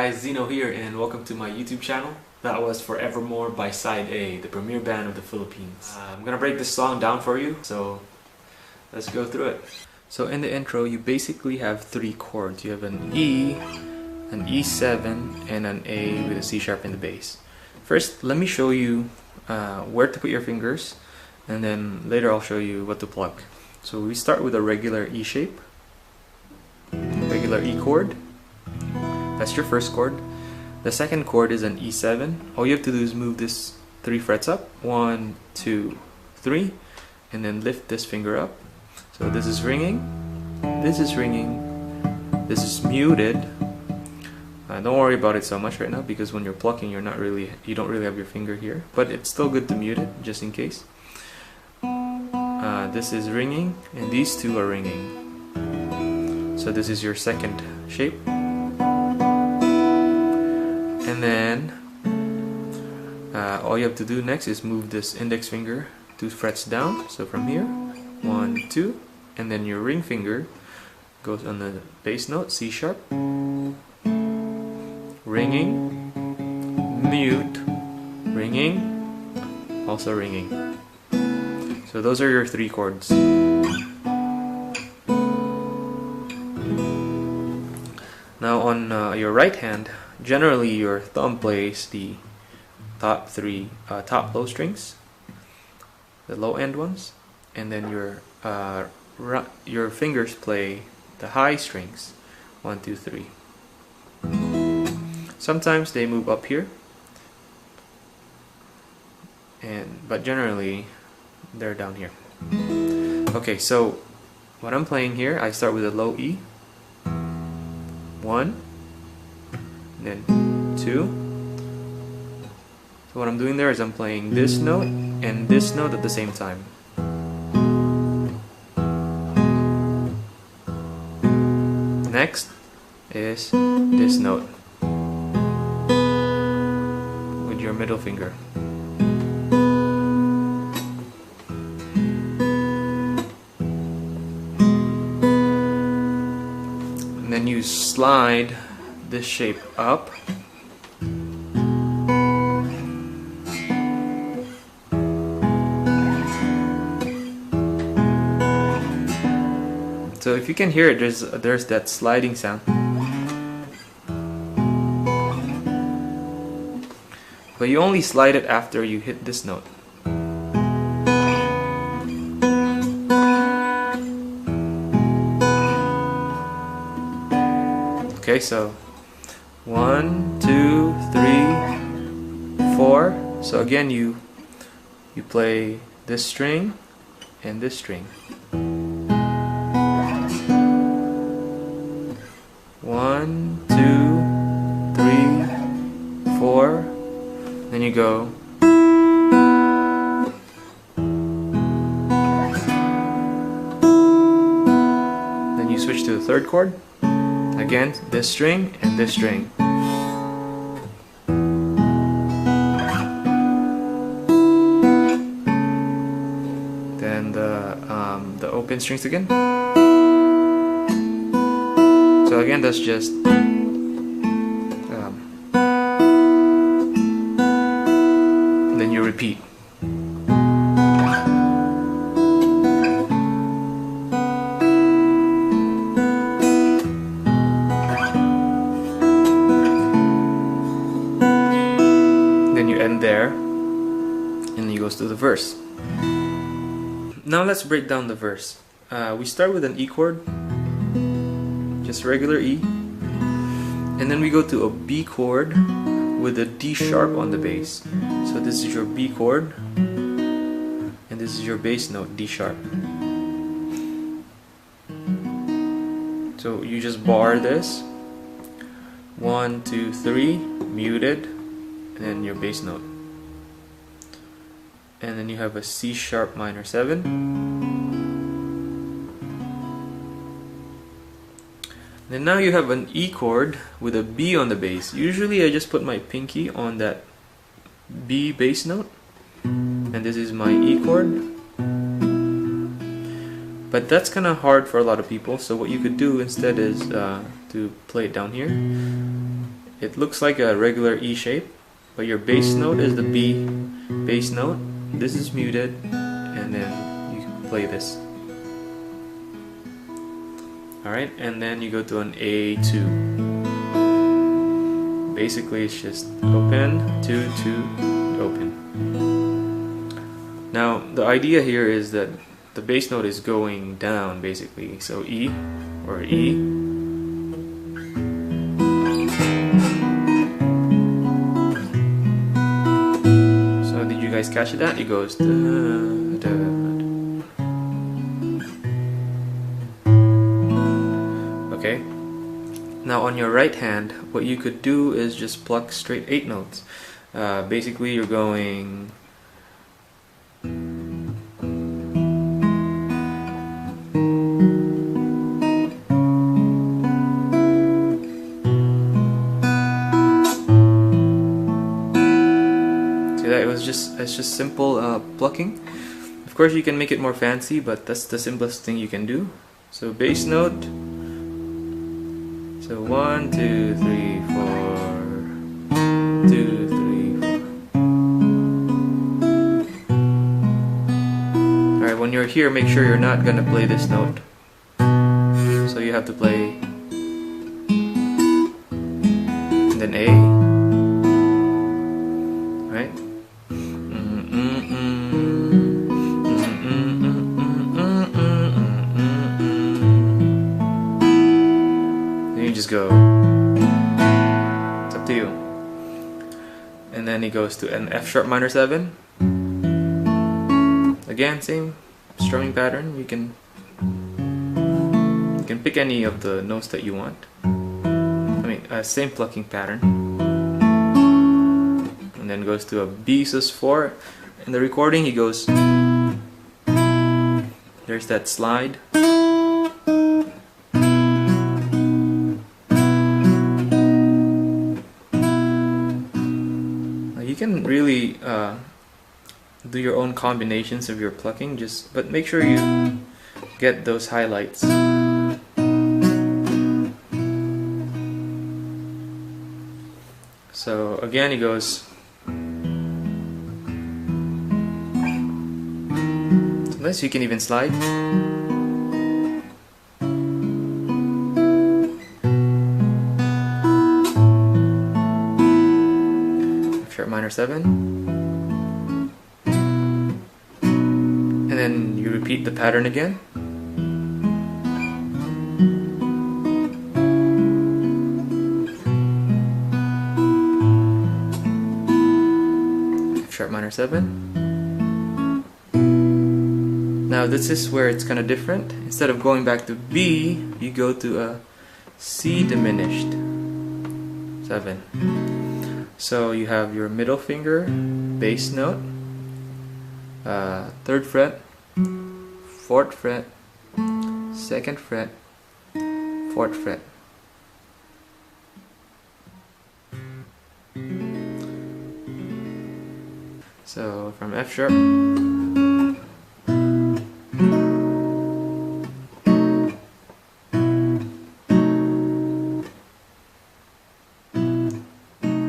guys, Zeno here and welcome to my YouTube channel. That was Forevermore by Side A, the premier band of the Philippines. I'm gonna break this song down for you, so let's go through it. So in the intro, you basically have three chords. You have an E, an E7, and an A with a C sharp in the bass. First, let me show you where to put your fingers, and then later I'll show you what to pluck. So we start with a regular E shape, regular E chord. That's your first chord. The second chord is an E7. All you have to do is move this 3 frets up. 1, 2, 3. And then lift this finger up. So this is ringing. This is ringing. This is muted. Don't worry about it so much right now because when you're plucking, you don't really have your finger here. But it's still good to mute it just in case. This is ringing, and these two are ringing. So this is your second shape. And then all you have to do next is move this index finger 2 frets down. So from here, 1, 2, and then your ring finger goes on the bass note, C sharp, ringing, mute, ringing, also ringing. So those are your 3 chords. Now on your right hand, generally your thumb plays the top low strings, the low end ones, and then your fingers play the high strings, 1, 2, 3. Sometimes they move up here, but generally they're down here. Okay, so what I'm playing here, I start with a low E, 1, then 2. So what I'm doing there is I'm playing this note and this note at the same time. Next is this note with your middle finger. And then you slide this shape up. So if you can hear it, there's that sliding sound. But you only slide it after you hit this note. Okay, so 1, 2, 3, 4. So again, you play this string and this string. 1, 2, 3, 4. Then you go. Then you switch to the third chord. Again, this string and this string. Then the open strings again. So again, that's just then you repeat. Then you end there, and then you goes to the verse. Now let's break down the verse. We start with an E chord, just regular E, and then we go to a B chord with a D sharp on the bass. So this is your B chord, and this is your bass note, D sharp. So you just bar this, 1, 2, 3, muted, and then your bass note. And then you have a C sharp minor 7. Then now you have an E chord with a B on the bass. Usually I just put my pinky on that B bass note, and this is my E chord. But that's kind of hard for a lot of people, so what you could do instead is to play it down here it looks like a regular E shape, but your bass note is the B bass note. This is muted, and then you play this. Alright, and then you go to an A2. Basically it's just open, 2, 2, open. Now the idea here is that the bass note is going down basically, so E or E. So did you guys catch that? It goes da, da, da. Okay. Now on your right hand, what you could do is just pluck straight 8 notes. Basically you're going see that it's just simple plucking. Of course you can make it more fancy, but that's the simplest thing you can do. So bass note. So 1, 2, 3, 4, 2, 3, 4. Alright, when you're here, make sure you're not gonna play this note. So you have to play and then A. Right? Just go. It's up to you. And then he goes to an F sharp minor 7. Again, same strumming pattern. You can pick any of the notes that you want. Same plucking pattern. And then goes to a B sus4. In the recording, he goes. There's that slide. You can really do your own combinations of your plucking, but make sure you get those highlights. So again he goes. Sometimes you can even slide. Minor 7, and then you repeat the pattern again. F sharp minor 7. Now this is where it's kind of different. Instead of going back to B, you go to a C diminished 7. So you have your middle finger, bass note, 3rd fret, 4th fret, 2nd fret, 4th fret. So from F sharp,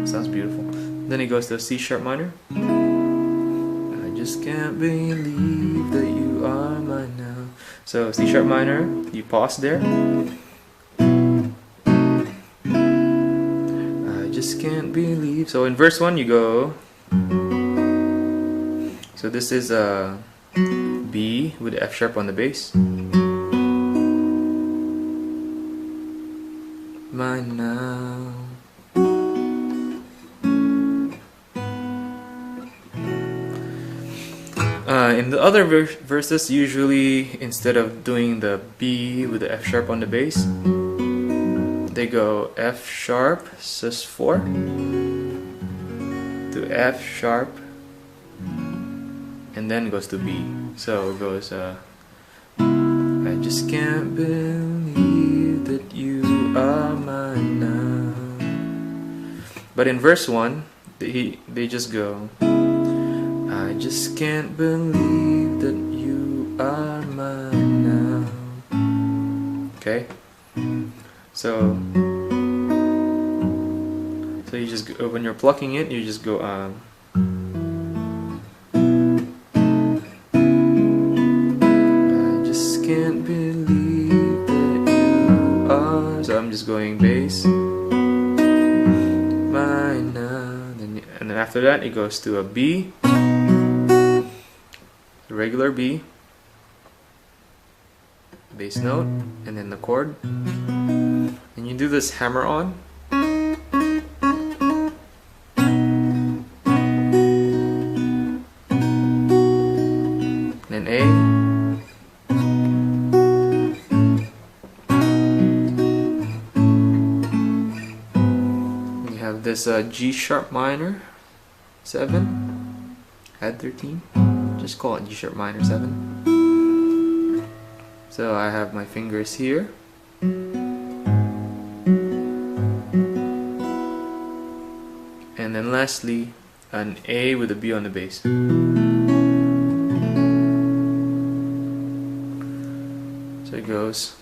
sounds beautiful. Then he goes to C sharp minor. I just can't believe that you are mine now. So C sharp minor, you pause there. I just can't believe. So in verse 1 you go. So this is a B with F sharp on the bass. Mine now. In the other verses, usually instead of doing the B with the F sharp on the bass, they go F sharp sus4 to F sharp and then goes to B. So it goes I just can't believe that you are mine now. But in verse 1 they just go I just can't believe that you are mine now. Okay? So So you just go, when you're plucking it, you just go I just can't believe that you are. So I'm just going bass. Mine now. And then after that, it goes to a B, a regular B, bass note, and then the chord. And you do this hammer on. Then A. You have this G sharp minor 7, add 13, just call it G sharp minor 7. So I have my fingers here. And then lastly, an A with a B on the bass. So it goes.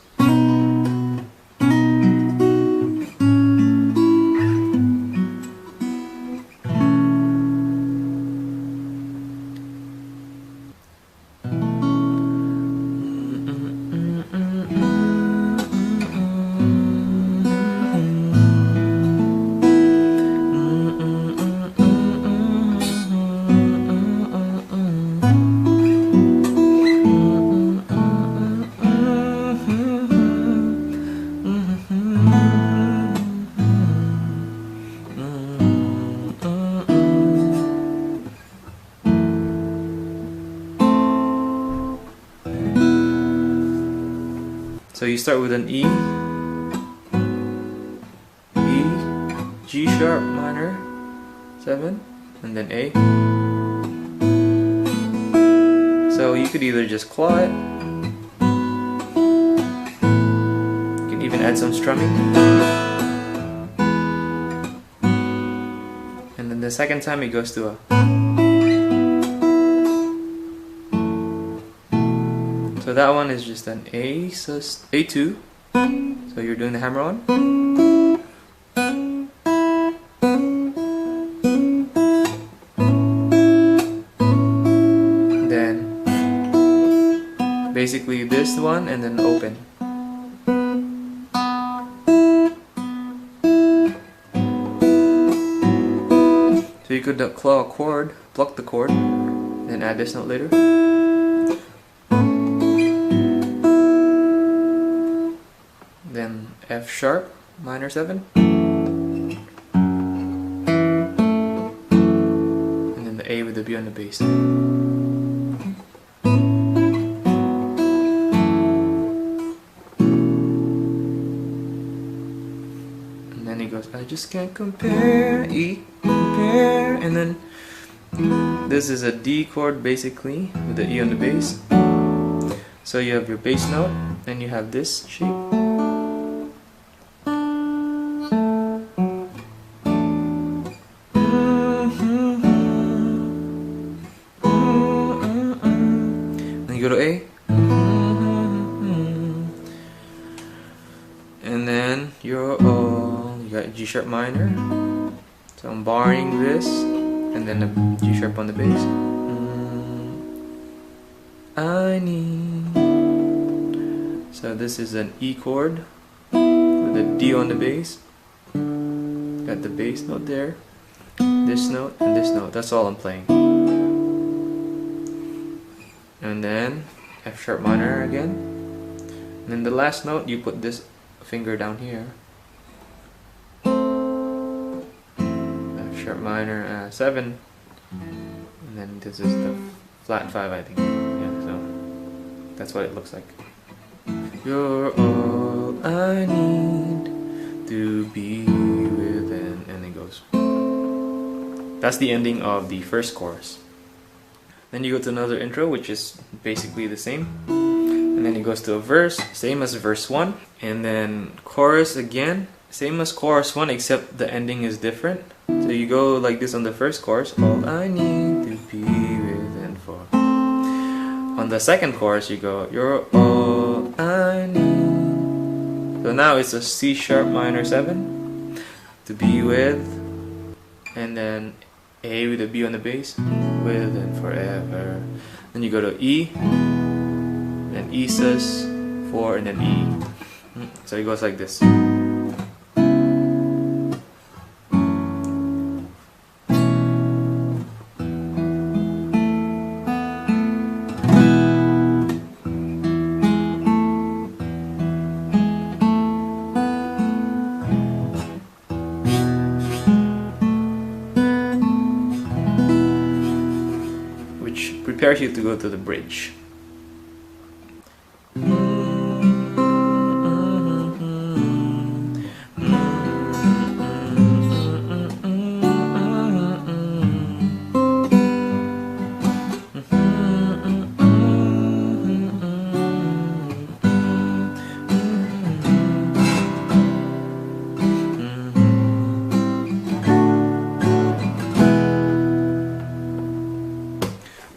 So you start with an E, G sharp minor 7, and then A. So you could either just claw it, you can even add some strumming, and then the second time it goes to a. So that one is just an A, so A2. So you're doing the hammer on. Then basically this one and then open. So you could claw a chord, pluck the chord, then add this note later. Then F sharp minor 7, and then the A with the B on the bass. And then he goes, I just can't compare, E, compare, and then this is a D chord basically with the E on the bass. So you have your bass note, and you have this shape. You go to A, and then you got G sharp minor. So I'm barring this, and then a G sharp on the bass. I need. So this is an E chord with a D on the bass. Got the bass note there, this note, and this note. That's all I'm playing. And then F sharp minor again, and then the last note you put this finger down here, F sharp minor 7, and then this is the flat 5, I think. Yeah, so that's what it looks like. You're all I need to be with, and it goes. That's the ending of the first chorus. Then you go to another intro, which is basically the same. And then it goes to a verse, same as verse 1. And then chorus again, same as chorus 1, except the ending is different. So you go like this on the first chorus, all I need to be with and for. On the second chorus, you go, you're all I need. So now it's a C sharp minor 7, to be with, and then A with a B on the bass, with and forever. Then you go to E, and E sus, 4, and then E. So it goes like this. Which prepares you to go to the bridge.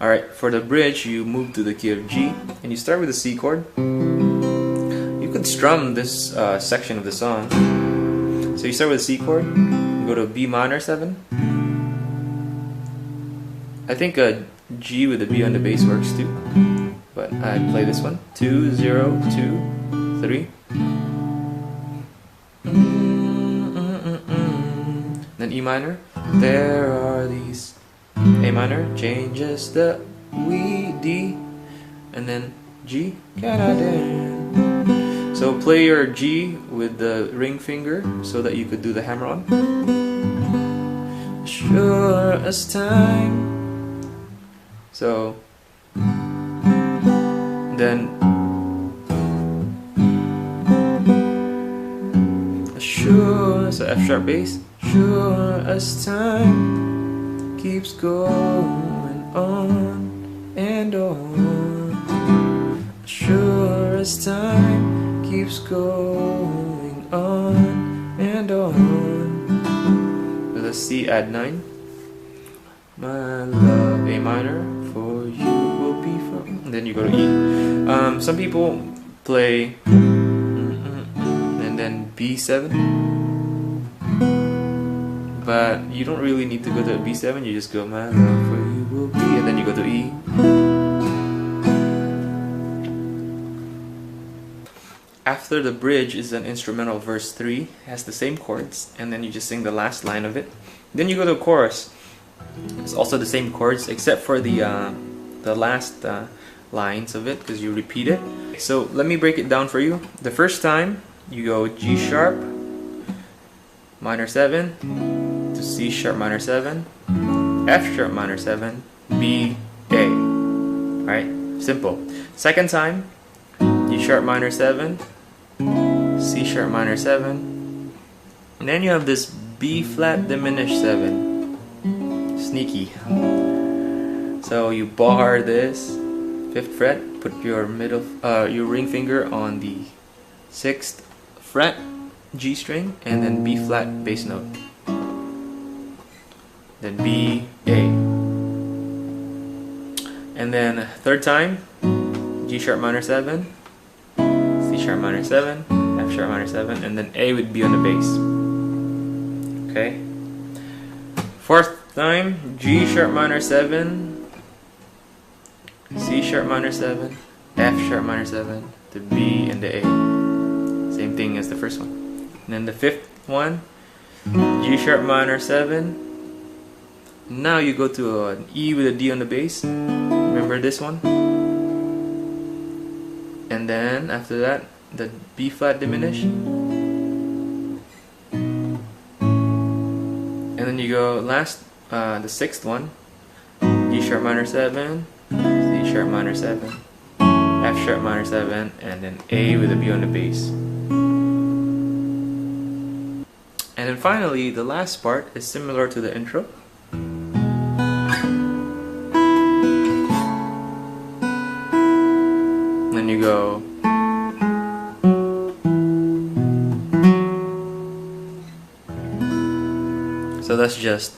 Alright, for the bridge, you move to the key of G, and you start with the C chord. You could strum this section of the song. So you start with the C chord, go to B minor 7. I think a G with a B on the bass works too, but I play this one. 2, 0, 2, 3. Then E minor. There are these. A minor changes the we D, and then G. So play your G with the ring finger so that you could do the hammer on. Sure as time. So then sure, so F sharp bass. Sure as time keeps going on and on. Sure as time keeps going on and on. With a C add 9. My love, A minor, for you will be from. And then you go to E. Some people play and then B7. But you don't really need to go to a B7, you just go my love for you will be, and then you go to E. After the bridge is an instrumental verse 3, it has the same chords, and then you just sing the last line of it. Then you go to the chorus. It's also the same chords except for the last lines of it, because you repeat it. So let me break it down for you. The first time you go G sharp minor 7 to C sharp minor 7, F sharp minor 7, B, A. Alright, simple. Second time, G sharp minor 7, C sharp minor 7, and then you have this B flat diminished 7. Sneaky. So you bar this 5th fret, put your your ring finger on the 6th fret G string, and then B flat bass note. Then B, A. And then third time, G sharp minor 7, C sharp minor 7, F sharp minor 7, and then A with B on the bass. Okay. Fourth time, G sharp minor 7, C sharp minor 7, F sharp minor 7, to B and the A. Same thing as the first one. And then the fifth one, G sharp minor 7. Now you go to an E with a D on the bass. Remember this one? And then after that, the B flat diminished. And then you go last, the sixth one, G sharp minor 7, C sharp minor 7, F sharp minor 7, and then A with a B on the bass. And then finally, the last part is similar to the intro. Then you go. So that's just.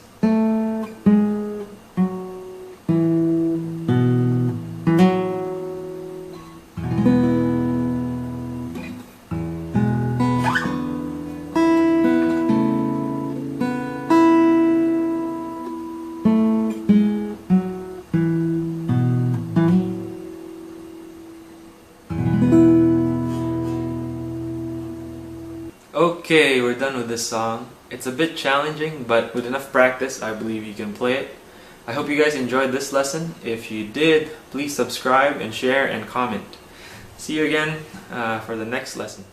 we're done with this song. It's a bit challenging, but with enough practice, I believe you can play it. I hope you guys enjoyed this lesson. If you did, please subscribe and share and comment. See you again for the next lesson.